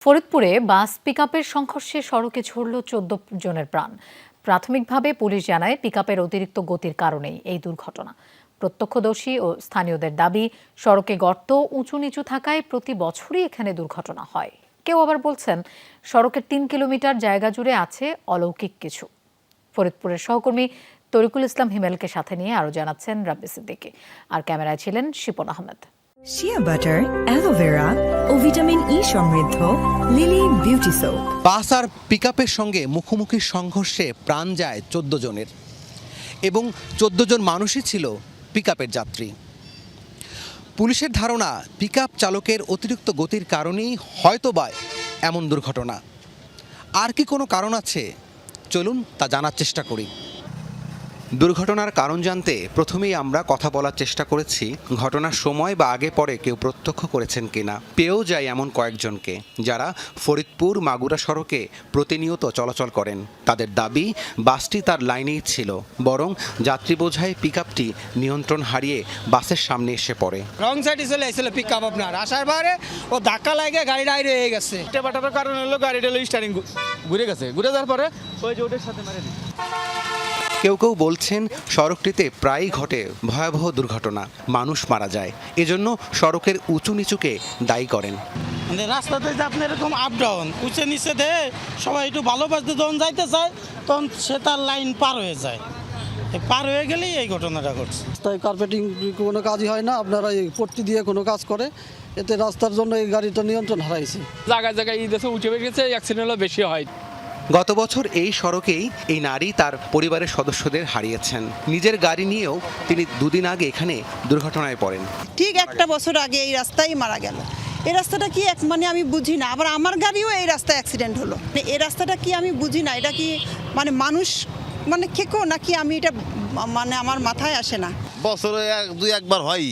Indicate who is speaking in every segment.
Speaker 1: ফরিদপুরে বাস পিকআপের সংঘর্ষে সড়কে ঝরল ১৪ জনের প্রাণ। প্রাথমিকভাবে পুলিশ জানায় পিকআপের অতিরিক্ত গতির কারণেই এই দুর্ঘটনা। প্রত্যক্ষদর্শী ও স্থানীয়দের দাবি, সড়কে গর্ত উঁচু নিচু থাকায় প্রতি বছরই এখানে দুর্ঘটনা হয়। কেউ আবার বলছেন সড়কের ৩ কিলোমিটার জায়গা জুড়ে আছে অলৌকিক কিছু। ফরিদপুরের সহকর্মী তরিকুল ইসলাম হিমেলকে সাথে নিয়ে আরো জানাচ্ছেন রাব্বি সিদ্দিকী, আর ক্যামেরায় ছিলেন Shipon Ahmed.
Speaker 2: Shea butter, aloe vera ও ভিটামিন ই সমৃদ্ধ লিলি বিউটি সোপ।
Speaker 3: বাস আর পিকআপের সঙ্গে মুখোমুখি সংঘর্ষে প্রাণ যায় ১৪ জনের, এবং ১৪ জন মানুষই ছিল পিকআপের যাত্রী। পুলিশের ধারণা, পিকআপ চালকের অতিরিক্ত গতির কারণেই হয়তোবা এমন দুর্ঘটনা। আর কি কোনো কারণ আছে? চলুন তা জানার চেষ্টা করি। দুর্ঘটনার কারণ জানতে প্রথমেই আমরা কথা বলার চেষ্টা করেছি ঘটনার সময় বা আগে পরে কেউ প্রত্যক্ষ করেছেন কিনা। পেয়েও যায় এমন কয়েকজনকে যারা ফরিদপুর মাগুরা সড়কে প্রতিনিয়ত চলাচল করেন। তাদের দাবি, বাসটি তার লাইনেই ছিল, বরং যাত্রী বোঝাই পিকআপটি নিয়ন্ত্রণ হারিয়ে বাসের সামনে এসে পড়ে।
Speaker 4: রং সাইডে চলে আসছিল পিকআপ, আপনার আসার পরে ও ধাক্কা লাগে গাড়িটা আইরে হয়ে গেছে। বাটার কারণ হলো গাড়িটা স্টারিং ঘুরে গেছে, ঘুরে যাওয়ার পরে ওই যে ওটার সাথে মারে।
Speaker 3: কেউ কেউ বলছেন সড়কটিতে প্রায়ই ঘটে ভয়াবহ দুর্ঘটনা, মানুষ মারা যায়। এজন্য সড়কের উঁচু নিচুকে দায়ী করেন।
Speaker 4: রাস্তাতে যে আপনি এরকম আপ ডাউন উঁচে নিচে দেয়, সবাই একটু ভালোবাসতে যখন যাইতে চায় তখন সে তার লাইন পার হয়ে যায়, পার হয়ে গেলেই এই ঘটনাটা ঘটছে।
Speaker 5: রাস্তায় কার্পেটিং কোনো কাজই হয় না, আপনারা এই পট্টি দিয়ে কোনো কাজ করে, এতে রাস্তার জন্য এই গাড়িটা নিয়ন্ত্রণ হারাইছে।
Speaker 6: জায়গায় জায়গায় এই দেশে উঠে গেছে, অ্যাক্সিডেন্টও বেশি হয়।
Speaker 3: গত বছর এই সড়কেই এই নারী তার পরিবারের সদস্যদের হারিয়েছেন। নিজের গাড়ি নিয়েও তিনি দুদিন আগে এখানে দুর্ঘটনায় পড়েন।
Speaker 7: ঠিক একটা বছর আগে এই রাস্তায় মারা গেল। এই রাস্তাটা কি মানে আমি বুঝি না। আবার আমার গাড়িও এই রাস্তায় অ্যাক্সিডেন্ট হলো। এই রাস্তাটা কি আমি বুঝি না। এটা কি মানে মানুষ মানে খেকো নাকি, আমি এটা মানে আমার মাথায় আসে না।
Speaker 8: বছরে দুই একবার হয়,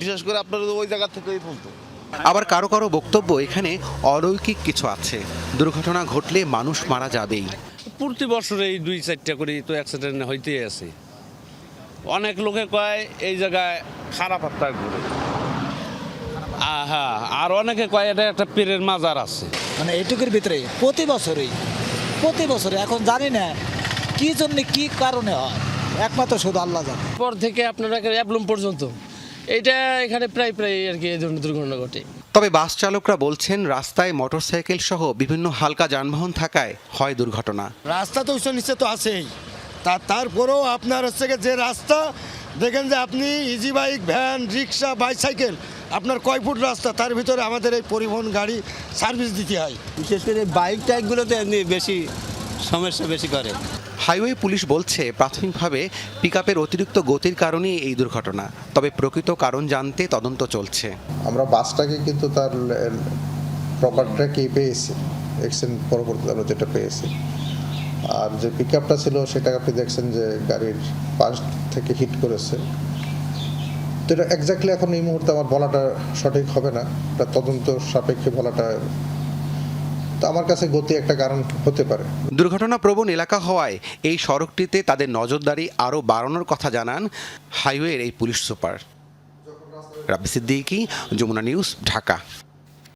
Speaker 8: বিশেষ করে আপনার ওই জায়গা থেকেই বলতো।
Speaker 3: আবার কারো কারো বক্তব্য, এখানে অলৌকিক কিছু আছে, দুর্ঘটনা ঘটলে মানুষ মারা যাবেই।
Speaker 6: প্রতি বছরে এই ২-৪টা করে তো অ্যাক্সিডেন্ট হইতেই আছে। অনেক লোকে কয় এই জায়গায় খারাপ আপনার ঘুরে, হ্যাঁ, আর অনেকে কয় এটা একটা পীরের মাজার আছে।
Speaker 9: মানে এইটুকুর ভিতরে প্রতি বছরে এখন জানি না কি জন্য কি কারণে হয়, একমাত্র শুধু আল্লাহ জানে।
Speaker 6: পর থেকে আপনারা অ্যাবলুম পর্যন্ত এইটা এখানে প্রায় আর কি এই ধরনের দুর্ঘটনা ঘটে।
Speaker 3: তবে বাস চালকরা বলছেন রাস্তায় মোটরসাইকেল সহ বিভিন্ন হালকা যানবাহন থাকায় হয় দুর্ঘটনা।
Speaker 10: রাস্তা তো উঁচু নিচে তো আছেই, তারপরেও আপনার হচ্ছে যে রাস্তা দেখেন যে আপনি ইজি বাইক, ভ্যান, রিক্সা, বাইসাইকেল, আপনার কয় ফুট রাস্তা, তার ভিতরে আমাদের এই পরিবহন গাড়ি সার্ভিস দিতে হয়।
Speaker 11: বিশেষ করে বাইক টাইকগুলোতে বেশি সমস্যা বেশি করে।
Speaker 3: হাইওয়ে পুলিশ বলছে প্রাথমিকভাবে পিকআপের অতিরিক্ত গতির কারণেই এই দুর্ঘটনা, তবে প্রকৃত কারণ জানতে তদন্ত চলছে।
Speaker 12: আমরা বাসটাকে কিন্তু তার প্রপার ট্র্যাকেই পেয়েছি, অ্যাক্সিডেন্ট পরবর্তীতে আমরা যেটা পেয়েছি। আর যে পিকআপটা ছিল সেটা আপনি দেখছেন যে গাড়ির পাশ থেকে হিট করেছে। তো এটা এক্স্যাক্টলি এখন এই মুহূর্তে আমার বলাটা সঠিক হবে না, এটা তদন্ত সাপেক্ষে বলাটা। তো আমার কাছে গতি একটা কারণ হতে পারে।
Speaker 3: দুর্ঘটনা প্রবণ এলাকা হওয়ায় এই সড়কটিতে তাদের নজরদারি আরও বাড়ানোর কথা জানান হাইওয়ের এই পুলিশ সুপার। রাব্বি সিদ্দিকী, যমুনা নিউজ, ঢাকা।